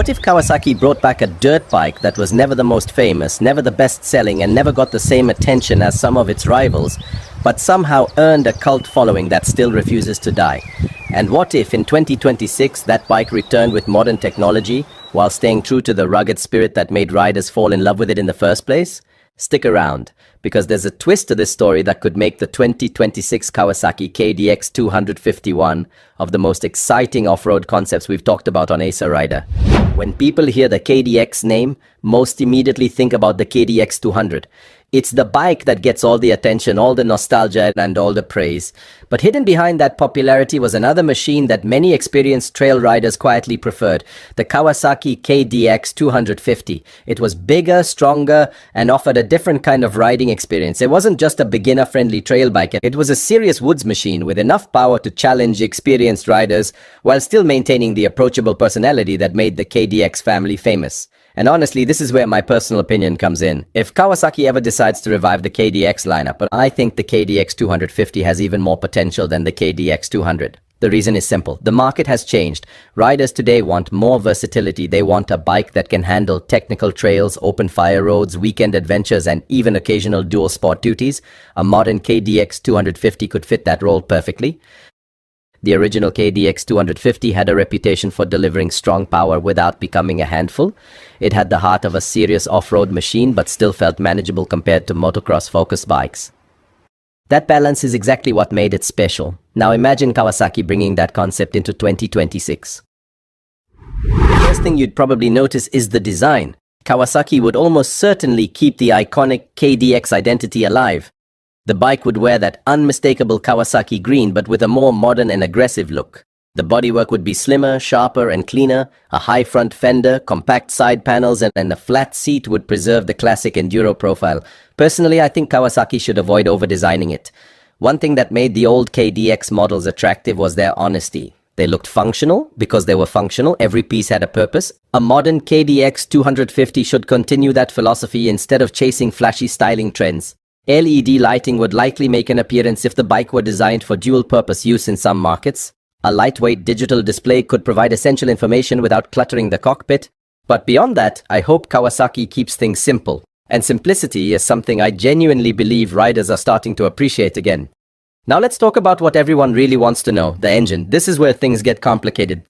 What if Kawasaki brought back a dirt bike that was never the most famous, never the best selling, and never got the same attention as some of its rivals, but somehow earned a cult following that still refuses to die? And what if in 2026 that bike returned with modern technology while staying true to the rugged spirit that made riders fall in love with it in the first place? Stick around, because there's a twist to this story that could make the 2026 Kawasaki KDX 251 of the most exciting off-road concepts we've talked about on Acer Rider. When people hear the KDX name, most immediately think about the KDX 200. It's the bike that gets all the attention, all the nostalgia, and all the praise. But hidden behind that popularity was another machine that many experienced trail riders quietly preferred, the Kawasaki KDX 250. It was bigger, stronger, and offered a different kind of riding experience. It wasn't just a beginner-friendly trail bike. It was a serious woods machine with enough power to challenge experienced riders while still maintaining the approachable personality that made the KDX family famous. And honestly, this is where my personal opinion comes in. If Kawasaki ever decides to revive the KDX lineup, I think the KDX 250 has even more potential than the KDX 200. The reason is simple. The market has changed. Riders today want more versatility. They want a bike that can handle technical trails, open fire roads, weekend adventures, and even occasional dual sport duties. A modern KDX 250 could fit that role perfectly. The original KDX 250 had a reputation for delivering strong power without becoming a handful. It had the heart of a serious off-road machine but still felt manageable compared to motocross-focused bikes. That balance is exactly what made it special. Now imagine Kawasaki bringing that concept into 2026. The first thing you'd probably notice is the design. Kawasaki would almost certainly keep the iconic KDX identity alive. The bike would wear that unmistakable Kawasaki green but with a more modern and aggressive look. The bodywork would be slimmer, sharper, and cleaner. A high front fender, compact side panels, and a flat seat would preserve the classic enduro profile. Personally, I think Kawasaki should avoid over-designing it. One thing that made the old KDX models attractive was their honesty. They looked functional because they were functional. Every piece had a purpose. A modern KDX 250 should continue that philosophy instead of chasing flashy styling trends. LED lighting would likely make an appearance if the bike were designed for dual-purpose use in some markets. A lightweight digital display could provide essential information without cluttering the cockpit. But beyond that, I hope Kawasaki keeps things simple. And simplicity is something I genuinely believe riders are starting to appreciate again. Now let's talk about what everyone really wants to know, the engine. This is where things get complicated.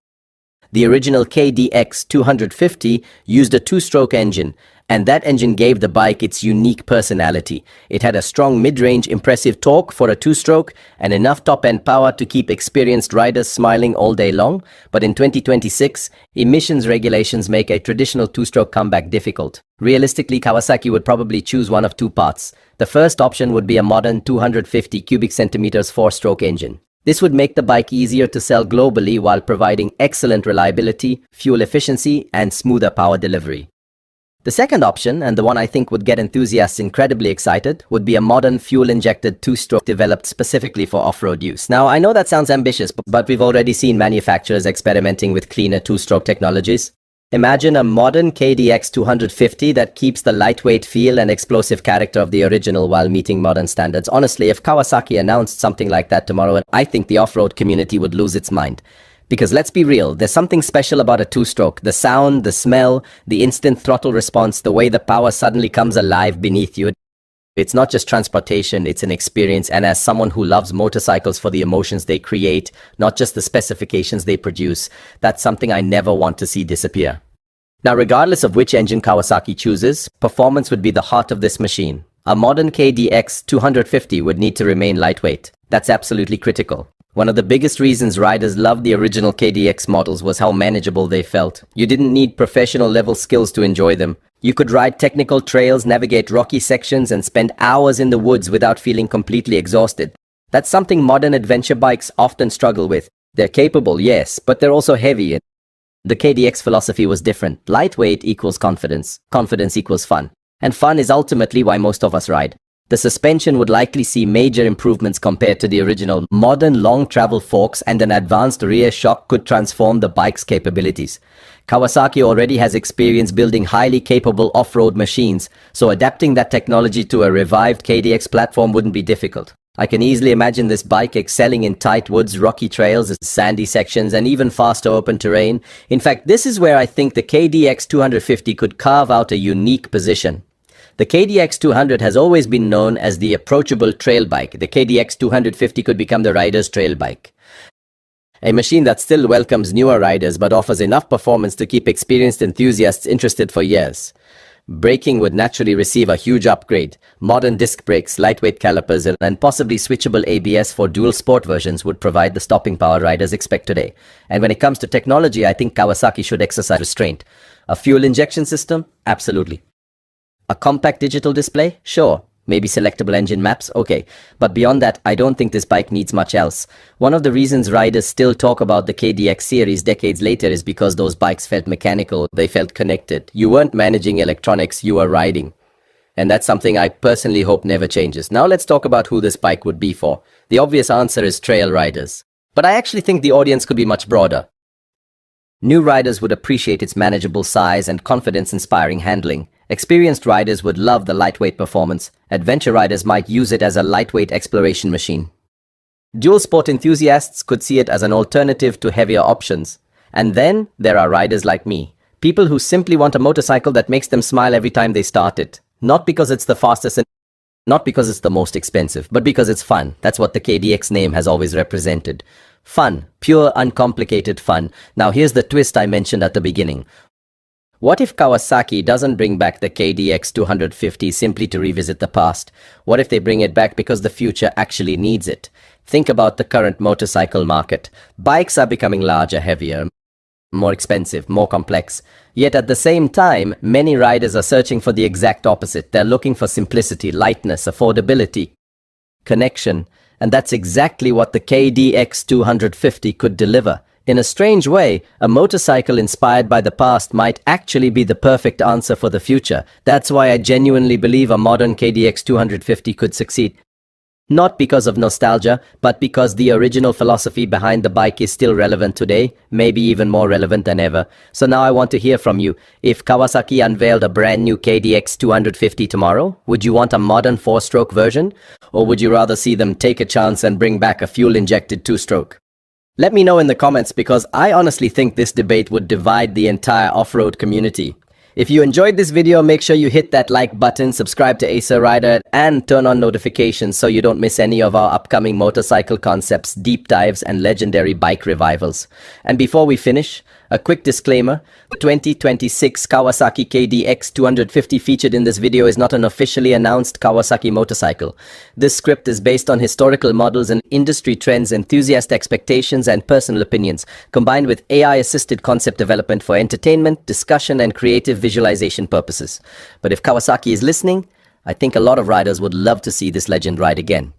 The original KDX 250 used a two-stroke engine, and that engine gave the bike its unique personality. It had a strong mid-range, impressive torque for a two-stroke and enough top-end power to keep experienced riders smiling all day long. But in 2026, emissions regulations make a traditional two-stroke comeback difficult. Realistically, Kawasaki would probably choose one of two paths. The first option would be a modern 250 cubic centimeters four-stroke engine. This would make the bike easier to sell globally while providing excellent reliability, fuel efficiency, and smoother power delivery. The second option, and the one I think would get enthusiasts incredibly excited, would be a modern fuel-injected two-stroke developed specifically for off-road use. Now, I know that sounds ambitious, but we've already seen manufacturers experimenting with cleaner two-stroke technologies. Imagine a modern KDX 250 that keeps the lightweight feel and explosive character of the original while meeting modern standards. Honestly, if Kawasaki announced something like that tomorrow, I think the off-road community would lose its mind. Because let's be real, there's something special about a two-stroke. The sound, the smell, the instant throttle response, the way the power suddenly comes alive beneath you. It's not just transportation, it's an experience, and as someone who loves motorcycles for the emotions they create, not just the specifications they produce, that's something I never want to see disappear. Now, regardless of which engine Kawasaki chooses, performance would be the heart of this machine. A modern KDX 250 would need to remain lightweight. That's absolutely critical. One of the biggest reasons riders loved the original KDX models was how manageable they felt. You didn't need professional level skills to enjoy them. You could ride technical trails, navigate rocky sections, and spend hours in the woods without feeling completely exhausted. That's something modern adventure bikes often struggle with. They're capable, yes, but they're also heavy. The KDX philosophy was different. Lightweight equals confidence. Confidence equals fun. And fun is ultimately why most of us ride. The suspension would likely see major improvements compared to the original. Modern long-travel forks and an advanced rear shock could transform the bike's capabilities. Kawasaki already has experience building highly capable off-road machines, so adapting that technology to a revived KDX platform wouldn't be difficult. I can easily imagine this bike excelling in tight woods, rocky trails, sandy sections, and even faster open terrain. In fact, this is where I think the KDX 250 could carve out a unique position. The KDX 200 has always been known as the approachable trail bike. The KDX 250 could become the rider's trail bike. A machine that still welcomes newer riders but offers enough performance to keep experienced enthusiasts interested for years. Braking would naturally receive a huge upgrade. Modern disc brakes, lightweight calipers, and possibly switchable ABS for dual sport versions would provide the stopping power riders expect today. And when it comes to technology, I think Kawasaki should exercise restraint. A fuel injection system? Absolutely. A compact digital display? Sure. Maybe selectable engine maps? Okay. But beyond that, I don't think this bike needs much else. One of the reasons riders still talk about the KDX series decades later is because those bikes felt mechanical, they felt connected. You weren't managing electronics, you were riding. And that's something I personally hope never changes. Now let's talk about who this bike would be for. The obvious answer is trail riders. But I actually think the audience could be much broader. New riders would appreciate its manageable size and confidence-inspiring handling. Experienced riders would love the lightweight performance. Adventure riders might use it as a lightweight exploration machine. Dual sport enthusiasts could see it as an alternative to heavier options. And then there are riders like me. People who simply want a motorcycle that makes them smile every time they start it. Not because it's the fastest and not because it's the most expensive, but because it's fun. That's what the KDX name has always represented. Fun. Pure, uncomplicated fun. Now here's the twist I mentioned at the beginning. What if Kawasaki doesn't bring back the KDX 250 simply to revisit the past? What if they bring it back because the future actually needs it? Think about the current motorcycle market. Bikes are becoming larger, heavier, more expensive, more complex. Yet at the same time, many riders are searching for the exact opposite. They're looking for simplicity, lightness, affordability, connection. And that's exactly what the KDX 250 could deliver. In a strange way, a motorcycle inspired by the past might actually be the perfect answer for the future. That's why I genuinely believe a modern KDX 250 could succeed. Not because of nostalgia, but because the original philosophy behind the bike is still relevant today, maybe even more relevant than ever. So now I want to hear from you. If Kawasaki unveiled a brand new KDX 250 tomorrow, would you want a modern 4-stroke version? Or would you rather see them take a chance and bring back a fuel-injected 2-stroke? Let me know in the comments because I honestly think this debate would divide the entire off-road community. If you enjoyed this video, make sure you hit that like button, subscribe to Acer Rider, and turn on notifications so you don't miss any of our upcoming motorcycle concepts, deep dives, and legendary bike revivals. And before we finish, a quick disclaimer. The 2026 Kawasaki KDX 250 featured in this video is not an officially announced Kawasaki motorcycle. This script is based on historical models and industry trends, enthusiast expectations, and personal opinions, combined with AI-assisted concept development for entertainment, discussion, and creative visualization purposes. But if Kawasaki is listening, I think a lot of riders would love to see this legend ride again.